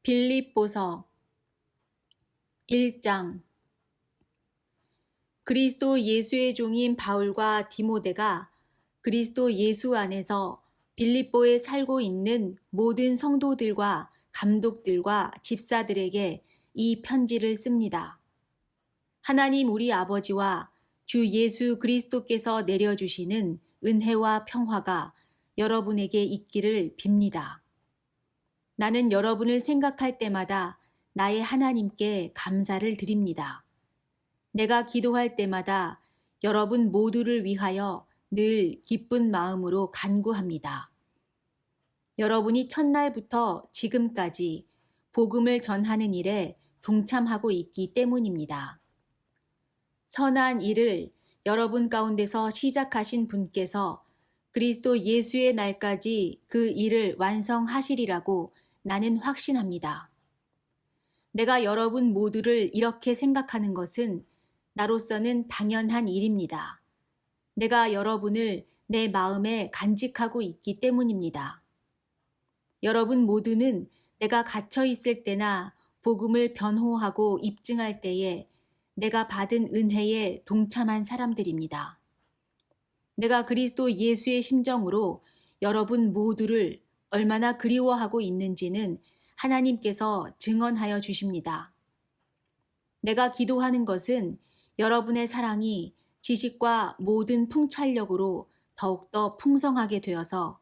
빌립보서 1장. 그리스도 예수의 종인 바울과 디모데가 그리스도 예수 안에서 빌립보에 살고 있는 모든 성도들과 감독들과 집사들에게 이 편지를 씁니다. 하나님 우리 아버지와 주 예수 그리스도께서 내려주시는 은혜와 평화가 여러분에게 있기를 빕니다. 나는 여러분을 생각할 때마다 나의 하나님께 감사를 드립니다. 내가 기도할 때마다 여러분 모두를 위하여 늘 기쁜 마음으로 간구합니다. 여러분이 첫날부터 지금까지 복음을 전하는 일에 동참하고 있기 때문입니다. 선한 일을 여러분 가운데서 시작하신 분께서 그리스도 예수의 날까지 그 일을 완성하시리라고 나는 확신합니다. 내가 여러분 모두를 이렇게 생각하는 것은 나로서는 당연한 일입니다. 내가 여러분을 내 마음에 간직하고 있기 때문입니다. 여러분 모두는 내가 갇혀 있을 때나 복음을 변호하고 입증할 때에 내가 받은 은혜에 동참한 사람들입니다. 내가 그리스도 예수의 심정으로 여러분 모두를 얼마나 그리워하고 있는지는 하나님께서 증언하여 주십니다. 내가 기도하는 것은 여러분의 사랑이 지식과 모든 통찰력으로 더욱더 풍성하게 되어서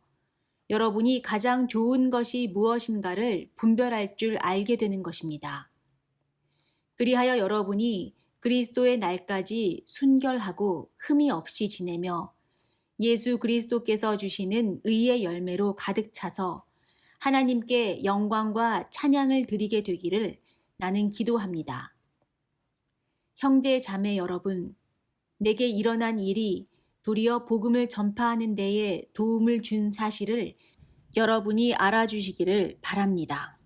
여러분이 가장 좋은 것이 무엇인가를 분별할 줄 알게 되는 것입니다. 그리하여 여러분이 그리스도의 날까지 순결하고 흠이 없이 지내며 예수 그리스도께서 주시는 의의 열매로 가득 차서 하나님께 영광과 찬양을 드리게 되기를 나는 기도합니다. 형제 자매 여러분, 내게 일어난 일이 도리어 복음을 전파하는 데에 도움을 준 사실을 여러분이 알아주시기를 바랍니다.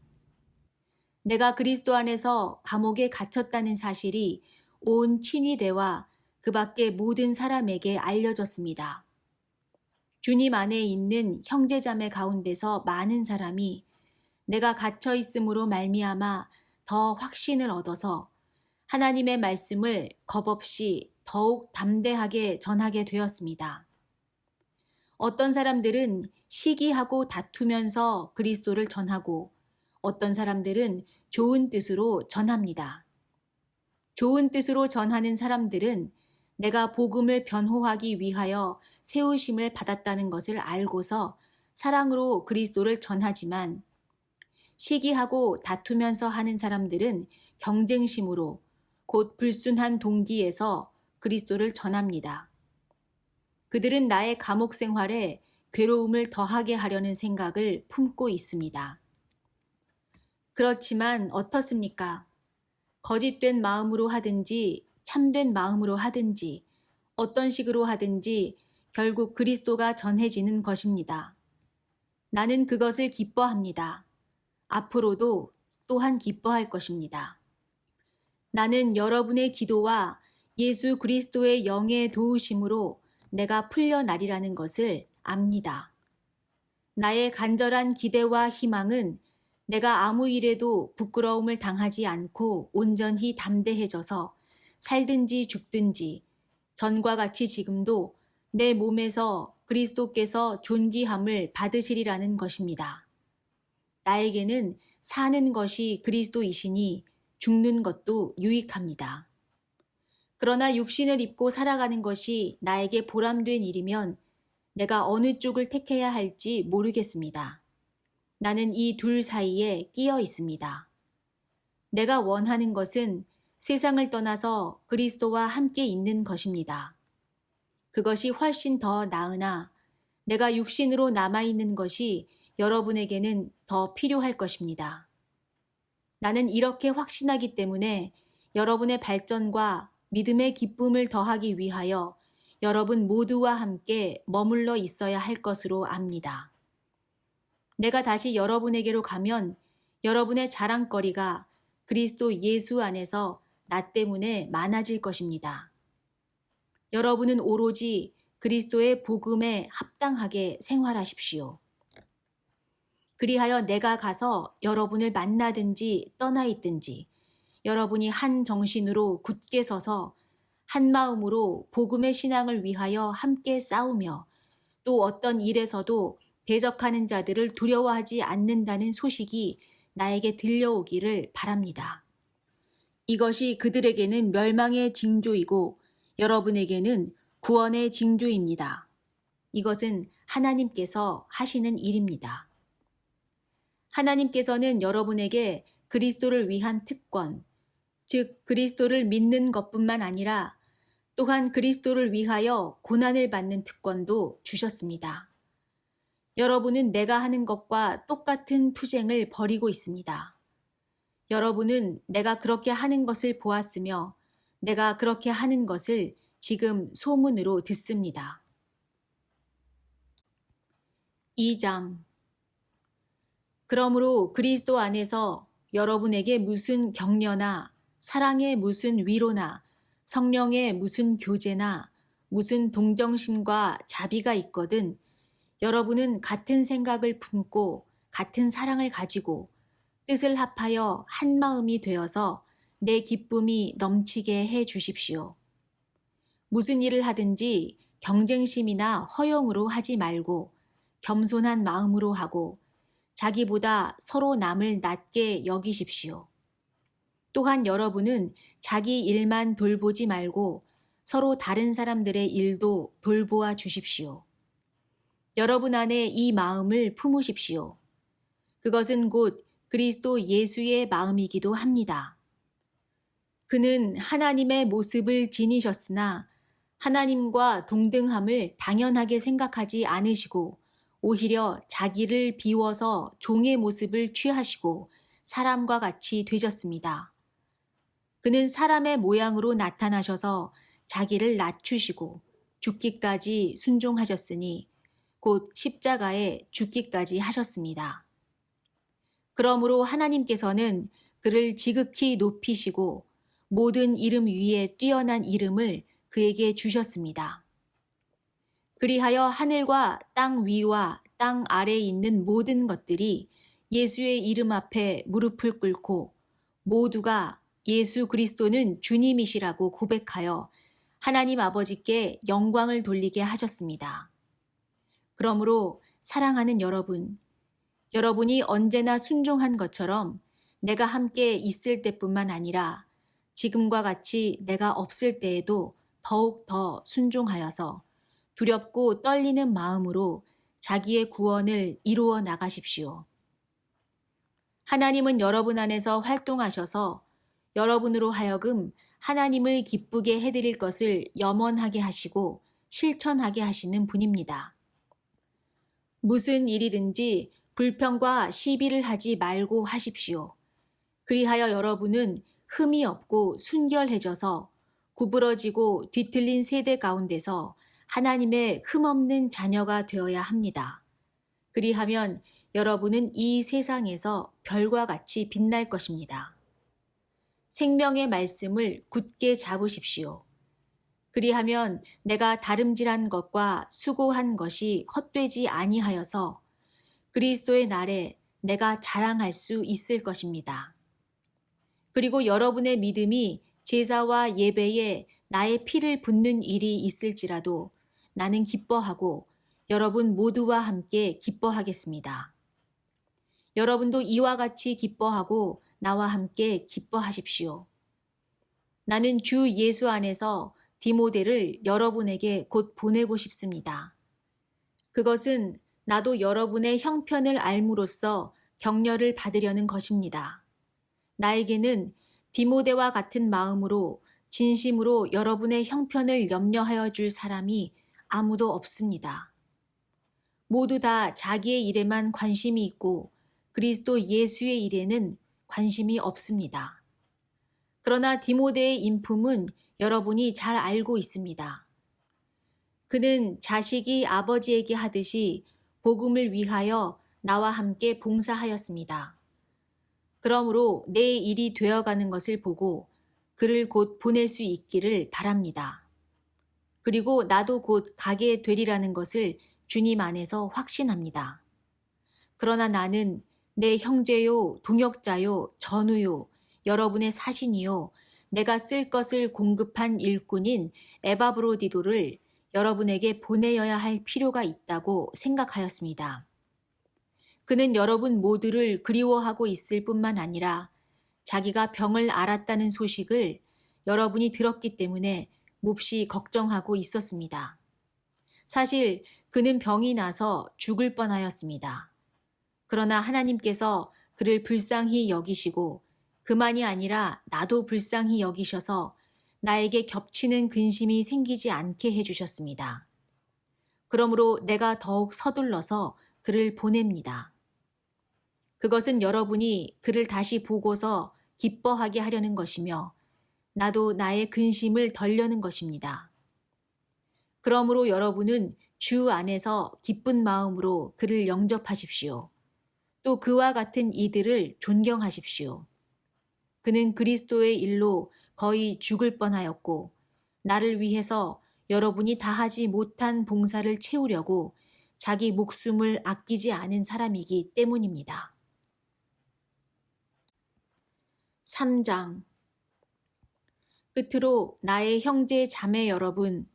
내가 그리스도 안에서 감옥에 갇혔다는 사실이 온 친위대와 그 밖의 모든 사람에게 알려졌습니다. 주님 안에 있는 형제자매 가운데서 많은 사람이 내가 갇혀 있음으로 말미암아 더 확신을 얻어서 하나님의 말씀을 겁없이 더욱 담대하게 전하게 되었습니다. 어떤 사람들은 시기하고 다투면서 그리스도를 전하고 어떤 사람들은 좋은 뜻으로 전합니다. 좋은 뜻으로 전하는 사람들은 내가 복음을 변호하기 위하여 세우심을 받았다는 것을 알고서 사랑으로 그리스도를 전하지만 시기하고 다투면서 하는 사람들은 경쟁심으로 곧 불순한 동기에서 그리스도를 전합니다. 그들은 나의 감옥 생활에 괴로움을 더하게 하려는 생각을 품고 있습니다. 그렇지만 어떻습니까? 거짓된 마음으로 하든지 참된 마음으로 하든지 어떤 식으로 하든지 결국 그리스도가 전해지는 것입니다. 나는 그것을 기뻐합니다. 앞으로도 또한 기뻐할 것입니다. 나는 여러분의 기도와 예수 그리스도의 영의 도우심으로 내가 풀려나리라는 것을 압니다. 나의 간절한 기대와 희망은 내가 아무 일에도 부끄러움을 당하지 않고 온전히 담대해져서 살든지 죽든지 전과 같이 지금도 내 몸에서 그리스도께서 존귀함을 받으시리라는 것입니다. 나에게는 사는 것이 그리스도이시니 죽는 것도 유익합니다. 그러나 육신을 입고 살아가는 것이 나에게 보람된 일이면 내가 어느 쪽을 택해야 할지 모르겠습니다. 나는 이 둘 사이에 끼어 있습니다. 내가 원하는 것은 세상을 떠나서 그리스도와 함께 있는 것입니다. 그것이 훨씬 더 나으나 내가 육신으로 남아있는 것이 여러분에게는 더 필요할 것입니다. 나는 이렇게 확신하기 때문에 여러분의 발전과 믿음의 기쁨을 더하기 위하여 여러분 모두와 함께 머물러 있어야 할 것으로 압니다. 내가 다시 여러분에게로 가면 여러분의 자랑거리가 그리스도 예수 안에서 나 때문에 많아질 것입니다. 여러분은 오로지 그리스도의 복음에 합당하게 생활하십시오. 그리하여 내가 가서 여러분을 만나든지 떠나 있든지 여러분이 한 정신으로 굳게 서서 한 마음으로 복음의 신앙을 위하여 함께 싸우며 또 어떤 일에서도 대적하는 자들을 두려워하지 않는다는 소식이 나에게 들려오기를 바랍니다. 이것이 그들에게는 멸망의 징조이고 여러분에게는 구원의 징조입니다. 이것은 하나님께서 하시는 일입니다. 하나님께서는 여러분에게 그리스도를 위한 특권, 즉 그리스도를 믿는 것뿐만 아니라 또한 그리스도를 위하여 고난을 받는 특권도 주셨습니다. 여러분은 내가 하는 것과 똑같은 투쟁을 벌이고 있습니다. 여러분은 내가 그렇게 하는 것을 보았으며 내가 그렇게 하는 것을 지금 소문으로 듣습니다. 2장. 그러므로 그리스도 안에서 여러분에게 무슨 격려나 사랑의 무슨 위로나 성령의 무슨 교제나 무슨 동정심과 자비가 있거든 여러분은 같은 생각을 품고 같은 사랑을 가지고 뜻을 합하여 한 마음이 되어서 내 기쁨이 넘치게 해 주십시오. 무슨 일을 하든지 경쟁심이나 허용으로 하지 말고 겸손한 마음으로 하고 자기보다 서로 남을 낮게 여기십시오. 또한 여러분은 자기 일만 돌보지 말고 서로 다른 사람들의 일도 돌보아 주십시오. 여러분 안에 이 마음을 품으십시오. 그것은 곧 그리스도 예수의 마음이기도 합니다. 그는 하나님의 모습을 지니셨으나 하나님과 동등함을 당연하게 생각하지 않으시고 오히려 자기를 비워서 종의 모습을 취하시고 사람과 같이 되셨습니다. 그는 사람의 모양으로 나타나셔서 자기를 낮추시고 죽기까지 순종하셨으니 곧 십자가에 죽기까지 하셨습니다. 그러므로 하나님께서는 그를 지극히 높이시고 모든 이름 위에 뛰어난 이름을 그에게 주셨습니다. 그리하여 하늘과 땅 위와 땅 아래에 있는 모든 것들이 예수의 이름 앞에 무릎을 꿇고 모두가 예수 그리스도는 주님이시라고 고백하여 하나님 아버지께 영광을 돌리게 하셨습니다. 그러므로 사랑하는 여러분, 여러분이 언제나 순종한 것처럼 내가 함께 있을 때뿐만 아니라 지금과 같이 내가 없을 때에도 더욱 더 순종하여서 두렵고 떨리는 마음으로 자기의 구원을 이루어 나가십시오. 하나님은 여러분 안에서 활동하셔서 여러분으로 하여금 하나님을 기쁘게 해드릴 것을 염원하게 하시고 실천하게 하시는 분입니다. 무슨 일이든지 불평과 시비를 하지 말고 하십시오. 그리하여 여러분은 흠이 없고 순결해져서 구부러지고 뒤틀린 세대 가운데서 하나님의 흠없는 자녀가 되어야 합니다. 그리하면 여러분은 이 세상에서 별과 같이 빛날 것입니다. 생명의 말씀을 굳게 잡으십시오. 그리하면 내가 다름질한 것과 수고한 것이 헛되지 아니하여서 그리스도의 날에 내가 자랑할 수 있을 것입니다. 그리고 여러분의 믿음이 제사와 예배에 나의 피를 붓는 일이 있을지라도 나는 기뻐하고 여러분 모두와 함께 기뻐하겠습니다. 여러분도 이와 같이 기뻐하고 나와 함께 기뻐하십시오. 나는 주 예수 안에서 디모데를 여러분에게 곧 보내고 싶습니다. 그것은 나도 여러분의 형편을 알므로써 격려를 받으려는 것입니다. 나에게는 디모데와 같은 마음으로 진심으로 여러분의 형편을 염려하여 줄 사람이 아무도 없습니다. 모두 다 자기의 일에만 관심이 있고 그리스도 예수의 일에는 관심이 없습니다. 그러나 디모데의 인품은 여러분이 잘 알고 있습니다. 그는 자식이 아버지에게 하듯이 복음을 위하여 나와 함께 봉사하였습니다. 그러므로 내 일이 되어가는 것을 보고 그를 곧 보낼 수 있기를 바랍니다. 그리고 나도 곧 가게 되리라는 것을 주님 안에서 확신합니다. 그러나 나는 내 형제요, 동역자요, 전우요, 여러분의 사신이요, 내가 쓸 것을 공급한 일꾼인 에바브로디도를 여러분에게 보내어야 할 필요가 있다고 생각하였습니다. 그는 여러분 모두를 그리워하고 있을 뿐만 아니라 자기가 병을 앓았다는 소식을 여러분이 들었기 때문에 몹시 걱정하고 있었습니다. 사실 그는 병이 나서 죽을 뻔하였습니다. 그러나 하나님께서 그를 불쌍히 여기시고 그만이 아니라 나도 불쌍히 여기셔서 나에게 겹치는 근심이 생기지 않게 해주셨습니다. 그러므로 내가 더욱 서둘러서 그를 보냅니다. 그것은 여러분이 그를 다시 보고서 기뻐하게 하려는 것이며 나도 나의 근심을 덜려는 것입니다. 그러므로 여러분은 주 안에서 기쁜 마음으로 그를 영접하십시오. 또 그와 같은 이들을 존경하십시오. 그는 그리스도의 일로 거의 죽을 뻔하였고 나를 위해서 여러분이 다하지 못한 봉사를 채우려고 자기 목숨을 아끼지 않은 사람이기 때문입니다. 3장. 끝으로 나의 형제 자매 여러분,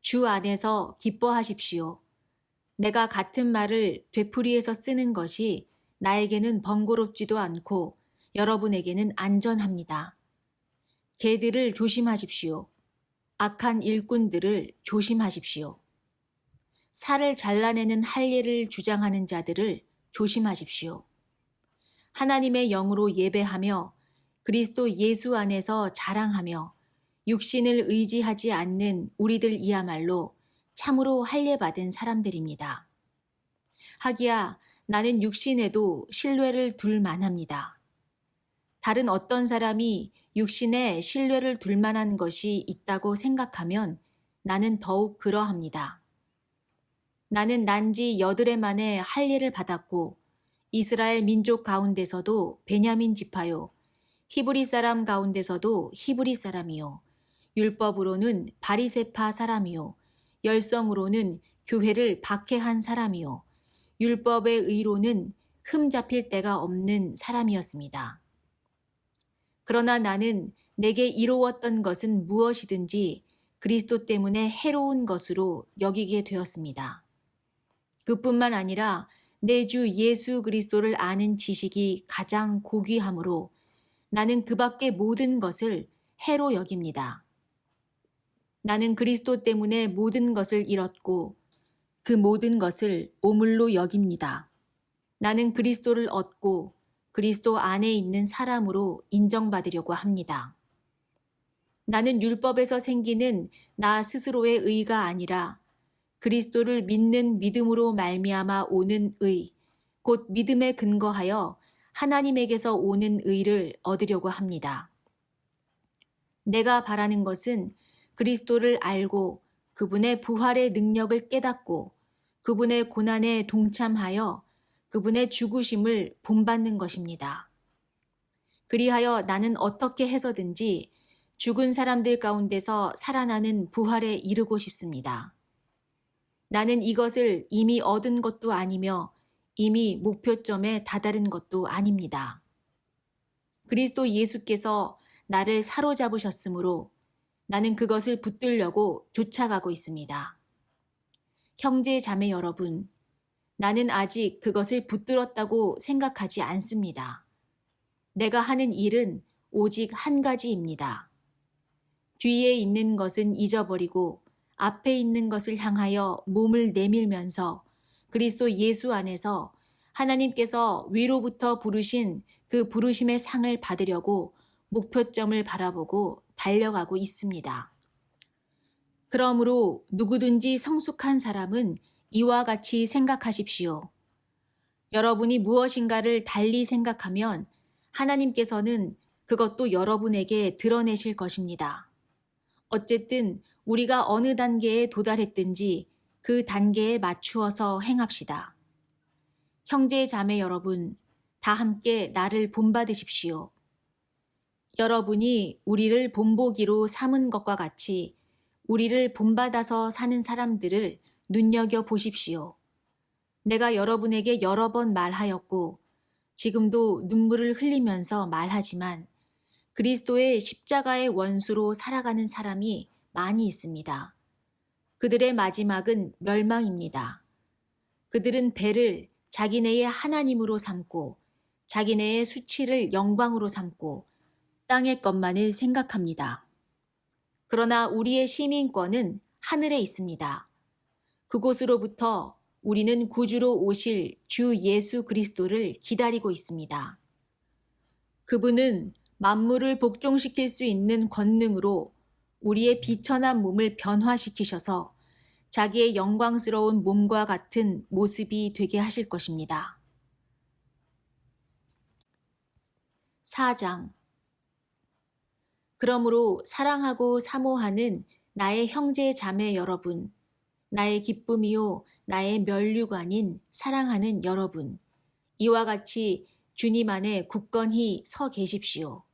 주 안에서 기뻐하십시오. 내가 같은 말을 되풀이해서 쓰는 것이 나에게는 번거롭지도 않고 여러분에게는 안전합니다. 개들을 조심하십시오. 악한 일꾼들을 조심하십시오. 살을 잘라내는 할례를 주장하는 자들을 조심하십시오. 하나님의 영으로 예배하며 그리스도 예수 안에서 자랑하며 육신을 의지하지 않는 우리들이야말로 참으로 할례받은 사람들입니다. 하기야 나는 육신에도 신뢰를 둘 만합니다. 다른 어떤 사람이 육신에 신뢰를 둘 만한 것이 있다고 생각하면 나는 더욱 그러합니다. 나는 난지 8해 만에 할례를 받았고 이스라엘 민족 가운데서도 베냐민 지파요, 히브리 사람 가운데서도 히브리 사람이요, 율법으로는 바리새파 사람이요, 열성으로는 교회를 박해한 사람이요, 율법의 의로는 흠 잡힐 데가 없는 사람이었습니다. 그러나 나는 내게 이로웠던 것은 무엇이든지 그리스도 때문에 해로운 것으로 여기게 되었습니다. 그뿐만 아니라 내 주 예수 그리스도를 아는 지식이 가장 고귀하므로 나는 그 밖의 모든 것을 해로 여깁니다. 나는 그리스도 때문에 모든 것을 잃었고 그 모든 것을 오물로 여깁니다. 나는 그리스도를 얻고 그리스도 안에 있는 사람으로 인정받으려고 합니다. 나는 율법에서 생기는 나 스스로의 의가 아니라 그리스도를 믿는 믿음으로 말미암아 오는 의, 곧 믿음에 근거하여 하나님에게서 오는 의를 얻으려고 합니다. 내가 바라는 것은 그리스도를 알고 그분의 부활의 능력을 깨닫고 그분의 고난에 동참하여 그분의 죽으심을 본받는 것입니다. 그리하여 나는 어떻게 해서든지 죽은 사람들 가운데서 살아나는 부활에 이르고 싶습니다. 나는 이것을 이미 얻은 것도 아니며 이미 목표점에 다다른 것도 아닙니다. 그리스도 예수께서 나를 사로잡으셨으므로 나는 그것을 붙들려고 쫓아가고 있습니다. 형제 자매 여러분, 나는 아직 그것을 붙들었다고 생각하지 않습니다. 내가 하는 일은 오직 한 가지입니다. 뒤에 있는 것은 잊어버리고 앞에 있는 것을 향하여 몸을 내밀면서 그리스도 예수 안에서 하나님께서 위로부터 부르신 그 부르심의 상을 받으려고 목표점을 바라보고 달려가고 있습니다. 그러므로 누구든지 성숙한 사람은 이와 같이 생각하십시오. 여러분이 무엇인가를 달리 생각하면 하나님께서는 그것도 여러분에게 드러내실 것입니다. 어쨌든 우리가 어느 단계에 도달했든지 그 단계에 맞추어서 행합시다. 형제 자매 여러분, 다 함께 나를 본받으십시오. 여러분이 우리를 본보기로 삼은 것과 같이 우리를 본받아서 사는 사람들을 눈여겨 보십시오. 내가 여러분에게 여러 번 말하였고 지금도 눈물을 흘리면서 말하지만 그리스도의 십자가의 원수로 살아가는 사람이 많이 있습니다. 그들의 마지막은 멸망입니다. 그들은 배를 자기네의 하나님으로 삼고 자기네의 수치를 영광으로 삼고 땅의 것만을 생각합니다. 그러나 우리의 시민권은 하늘에 있습니다. 그곳으로부터 우리는 구주로 오실 주 예수 그리스도를 기다리고 있습니다. 그분은 만물을 복종시킬 수 있는 권능으로 우리의 비천한 몸을 변화시키셔서 자기의 영광스러운 몸과 같은 모습이 되게 하실 것입니다. 4장. 그러므로 사랑하고 사모하는 나의 형제 자매 여러분, 나의 기쁨이요 나의 면류관인 사랑하는 여러분, 이와 같이 주님 안에 굳건히 서 계십시오.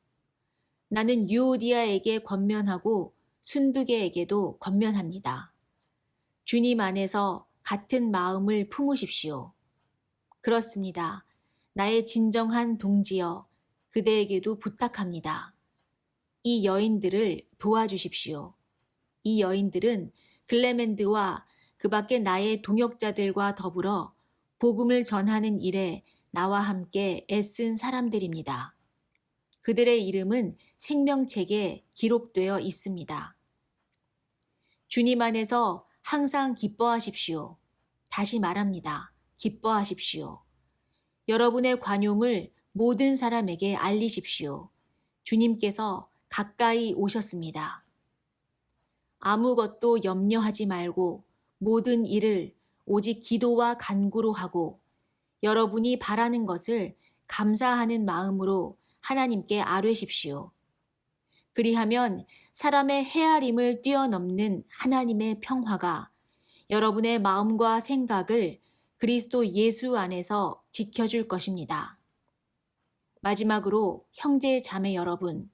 나는 유오디아에게 권면하고 순두계에게도 권면합니다. 주님 안에서 같은 마음을 품으십시오. 그렇습니다. 나의 진정한 동지여, 그대에게도 부탁합니다. 이 여인들을 도와주십시오. 이 여인들은 글레멘드와 그 밖에 나의 동역자들과 더불어 복음을 전하는 일에 나와 함께 애쓴 사람들입니다. 그들의 이름은 생명책에 기록되어 있습니다. 주님 안에서 항상 기뻐하십시오. 다시 말합니다. 기뻐하십시오. 여러분의 관용을 모든 사람에게 알리십시오. 주님께서 가까이 오셨습니다. 아무것도 염려하지 말고 모든 일을 오직 기도와 간구로 하고 여러분이 바라는 것을 감사하는 마음으로 하나님께 아뢰십시오. 그리하면 사람의 헤아림을 뛰어넘는 하나님의 평화가 여러분의 마음과 생각을 그리스도 예수 안에서 지켜줄 것입니다. 마지막으로 형제 자매 여러분,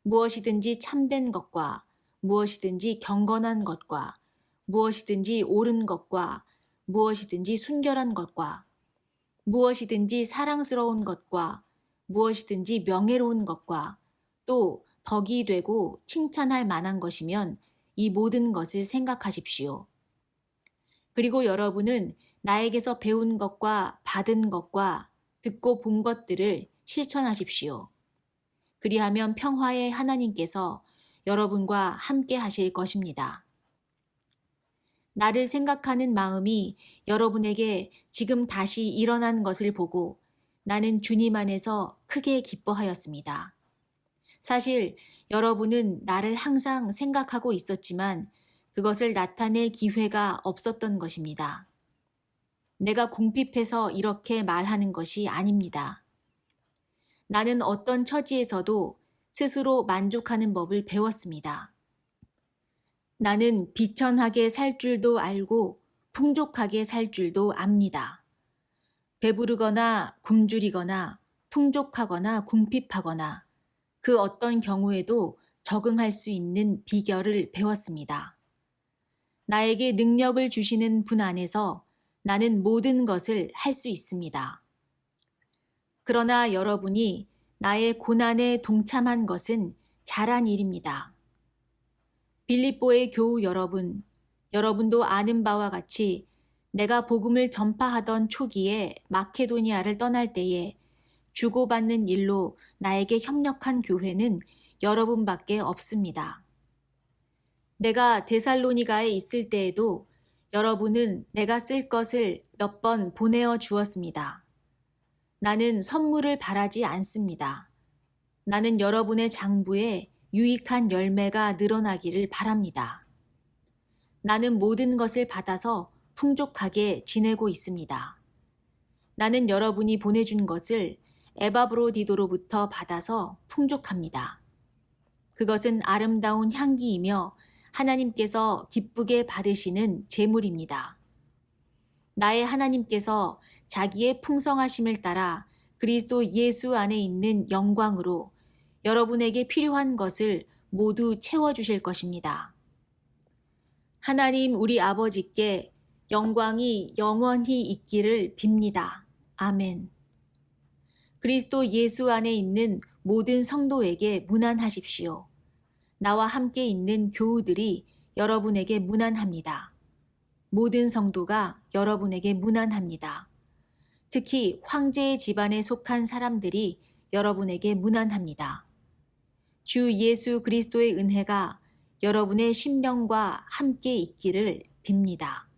무엇이든지 참된 것과 무엇이든지 경건한 것과 무엇이든지 옳은 것과 무엇이든지 순결한 것과 무엇이든지 사랑스러운 것과 무엇이든지 명예로운 것과 또 덕이 되고 칭찬할 만한 것이면 이 모든 것을 생각하십시오. 그리고 여러분은 나에게서 배운 것과 받은 것과 듣고 본 것들을 실천하십시오. 그리하면 평화의 하나님께서 여러분과 함께 하실 것입니다. 나를 생각하는 마음이 여러분에게 지금 다시 일어난 것을 보고 나는 주님 안에서 크게 기뻐하였습니다. 사실 여러분은 나를 항상 생각하고 있었지만 그것을 나타낼 기회가 없었던 것입니다. 내가 궁핍해서 이렇게 말하는 것이 아닙니다. 나는 어떤 처지에서도 스스로 만족하는 법을 배웠습니다. 나는 비천하게 살 줄도 알고 풍족하게 살 줄도 압니다. 배부르거나 굶주리거나 풍족하거나 궁핍하거나 그 어떤 경우에도 적응할 수 있는 비결을 배웠습니다. 나에게 능력을 주시는 분 안에서 나는 모든 것을 할 수 있습니다. 그러나 여러분이 나의 고난에 동참한 것은 잘한 일입니다. 빌립보의 교우 여러분, 여러분도 아는 바와 같이 내가 복음을 전파하던 초기에 마케도니아를 떠날 때에 주고받는 일로 나에게 협력한 교회는 여러분밖에 없습니다. 내가 데살로니가에 있을 때에도 여러분은 내가 쓸 것을 몇 번 보내어 주었습니다. 나는 선물을 바라지 않습니다. 나는 여러분의 장부에 유익한 열매가 늘어나기를 바랍니다. 나는 모든 것을 받아서 풍족하게 지내고 있습니다. 나는 여러분이 보내준 것을 에바브로디도로부터 받아서 풍족합니다. 그것은 아름다운 향기이며 하나님께서 기쁘게 받으시는 제물입니다. 나의 하나님께서 자기의 풍성하심을 따라 그리스도 예수 안에 있는 영광으로 여러분에게 필요한 것을 모두 채워주실 것입니다. 하나님 우리 아버지께 영광이 영원히 있기를 빕니다. 아멘. 그리스도 예수 안에 있는 모든 성도에게 문안하십시오. 나와 함께 있는 교우들이 여러분에게 문안합니다. 모든 성도가 여러분에게 문안합니다. 특히 황제의 집안에 속한 사람들이 여러분에게 문안합니다. 주 예수 그리스도의 은혜가 여러분의 심령과 함께 있기를 빕니다.